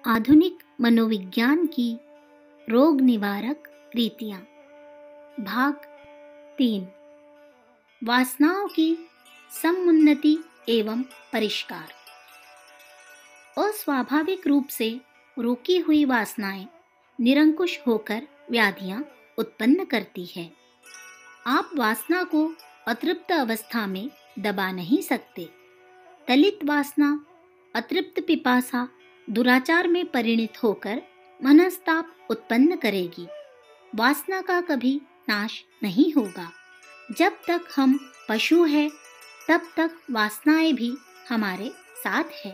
आधुनिक मनोविज्ञान की रोग निवारक रीतियाँ। भाग 3। वासनाओं की समुन्नति एवं परिष्कार। अस्वाभाविक रूप से रोकी हुई वासनाएं निरंकुश होकर व्याधियां उत्पन्न करती है। आप वासना को अतृप्त अवस्था में दबा नहीं सकते। तलित वासना, अतृप्त पिपासा दुराचार में परिणत होकर मनस्ताप उत्पन्न करेगी। वासना का कभी नाश नहीं होगा। जब तक हम पशु हैं, तब तक वासनाएं भी हमारे साथ है।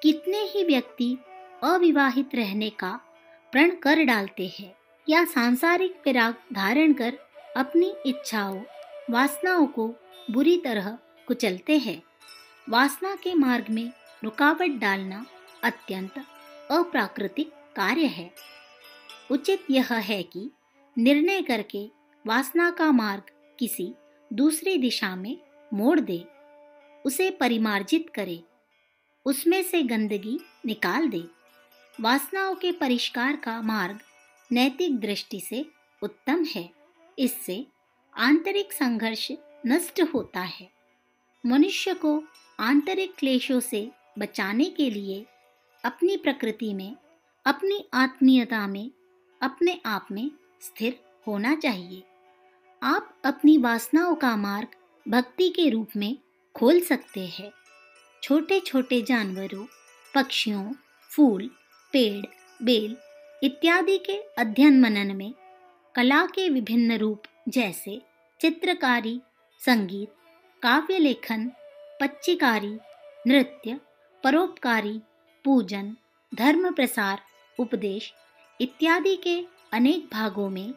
कितने ही व्यक्ति अविवाहित रहने का प्रण कर डालते हैं या सांसारिक विराग धारण कर अपनी इच्छाओं, वासनाओं को बुरी तरह कुचलते हैं। वासना के मार्ग में रुकावट डालना अत्यंत अप्राकृतिक कार्य है। उचित यह है कि निर्णय करके वासना का मार्ग किसी दूसरी दिशा में मोड़ दे, उसे परिमार्जित करे, उसमें से गंदगी निकाल दे। वासनाओं के परिष्कार का मार्ग नैतिक दृष्टि से उत्तम है। इससे आंतरिक संघर्ष नष्ट होता है। मनुष्य को आंतरिक क्लेशों से बचाने के लिए अपनी प्रकृति में, अपनी आत्मीयता में, अपने आप में स्थिर होना चाहिए। आप अपनी वासनाओं का मार्ग भक्ति के रूप में खोल सकते हैं। छोटे छोटे जानवरों, पक्षियों, फूल, पेड़, बेल इत्यादि के अध्ययन मनन में कला के विभिन्न रूप जैसे चित्रकारी, संगीत, काव्य लेखन, पच्चीकारी, नृत्य, परोपकारी, पूजन, धर्म प्रसार, उपदेश इत्यादि के अनेक भागों में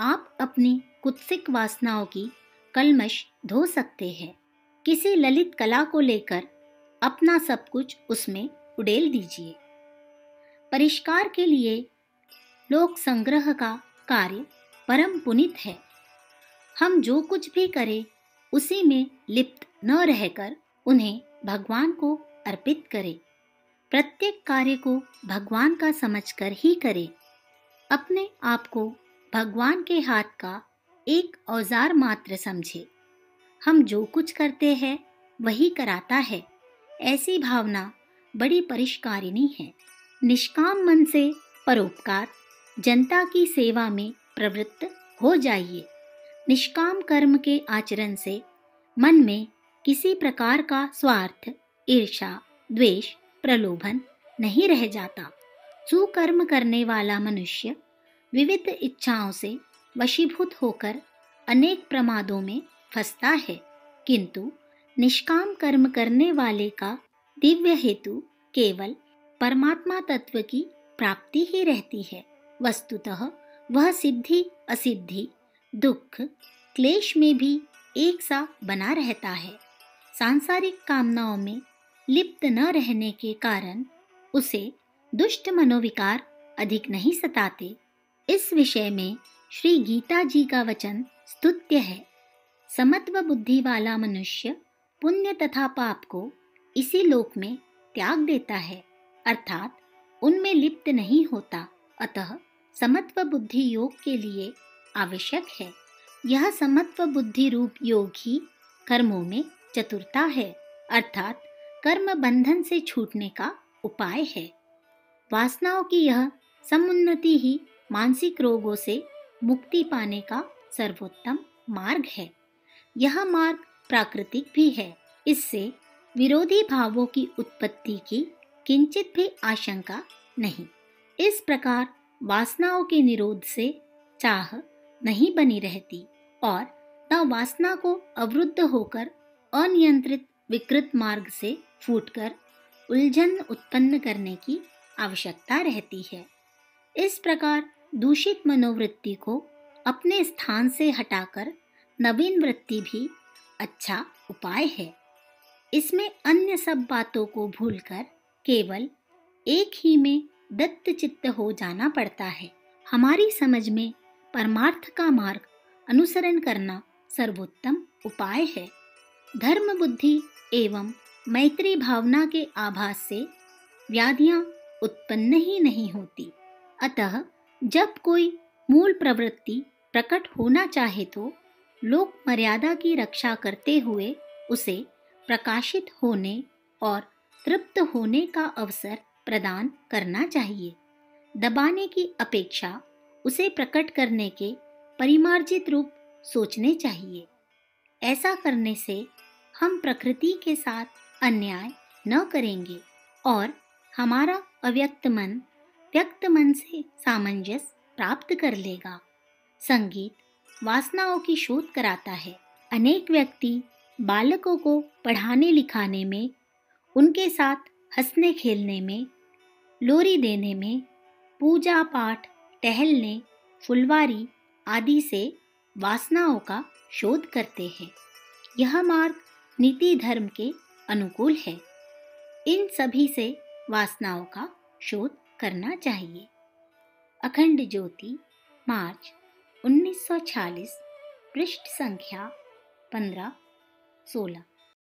आप अपनी कुत्सिक वासनाओं की कलमश धो सकते हैं। किसी ललित कला को लेकर अपना सब कुछ उसमें उड़ेल दीजिए। परिष्कार के लिए लोक संग्रह का कार्य परम पुनीत है। हम जो कुछ भी करें उसी में लिप्त न रहकर उन्हें भगवान को अर्पित करें। प्रत्येक कार्य को भगवान का समझकर ही करें। अपने आप को भगवान के हाथ का एक औजार मात्र समझे। हम जो कुछ करते हैं वही कराता है, ऐसी भावना बड़ी परिष्कारिणी है। निष्काम मन से परोपकार, जनता की सेवा में प्रवृत्त हो जाइए। निष्काम कर्म के आचरण से मन में किसी प्रकार का स्वार्थ, ईर्ष्या, द्वेष, प्रलोभन नहीं रह जाता। सुकर्म करने वाला मनुष्य विविध इच्छाओं से वशीभूत होकर अनेक प्रमादों में फंसता है, किंतु निष्काम कर्म करने वाले का दिव्य हेतु केवल परमात्मा तत्व की प्राप्ति ही रहती है। वस्तुतः वह सिद्धि असिद्धि, दुख, क्लेश में भी एक सा बना रहता है। सांसारिक कामनाओं में लिप्त न रहने के कारण उसे दुष्ट मनोविकार अधिक नहीं सताते। इस विषय में श्री गीता जी का वचन स्तुत्य है। समत्व बुद्धि वाला मनुष्य पुण्य तथा पाप को इसी लोक में त्याग देता है, अर्थात उनमें लिप्त नहीं होता। अतः समत्व बुद्धि योग के लिए आवश्यक है। यह समत्व बुद्धि रूप योग ही कर्मों में चतुरता है, अर्थात कर्म बंधन से छूटने का उपाय है। वासनाओं की यह समुन्नति ही मानसिक रोगों से मुक्ति पाने का सर्वोत्तम मार्ग है। यह मार्ग प्राकृतिक भी है। इससे विरोधी भावों की उत्पत्ति की किंचित भी आशंका नहीं। इस प्रकार वासनाओं के निरोध से चाह नहीं बनी रहती और न वासना को अवरुद्ध होकर अनियंत्रित विकृत मार्ग से फूटकर उलझन उत्पन्न करने की आवश्यकता रहती है। इस प्रकार दूषित मनोवृत्ति को अपने स्थान से हटाकर नवीन वृत्ति भी अच्छा उपाय है। इसमें अन्य सब बातों को भूलकर केवल एक ही में दत्त चित्त हो जाना पड़ता है। हमारी समझ में परमार्थ का मार्ग अनुसरण करना सर्वोत्तम उपाय है। धर्म बुद्धि एवं मैत्री भावना के आभास से व्याधियां उत्पन्न ही नहीं होती। अतः जब कोई मूल प्रवृत्ति प्रकट होना चाहे तो लोक मर्यादा की रक्षा करते हुए उसे प्रकाशित होने और तृप्त होने का अवसर प्रदान करना चाहिए। दबाने की अपेक्षा उसे प्रकट करने के परिमार्जित रूप सोचने चाहिए। ऐसा करने से हम प्रकृति के साथ अन्याय न करेंगे और हमारा अव्यक्त मन व्यक्त मन से सामंजस्य प्राप्त कर लेगा। संगीत वासनाओं की शोध कराता है। अनेक व्यक्ति बालकों को पढ़ाने लिखाने में, उनके साथ हंसने खेलने में, लोरी देने में, पूजा पाठ, टहलने, फुलवारी आदि से वासनाओं का शोध करते हैं। यह मार्ग नीति धर्म के अनुकूल है। इन सभी से वासनाओं का शोध करना चाहिए। अखंड ज्योति, मार्च 1946, पृष्ठ संख्या 15-16।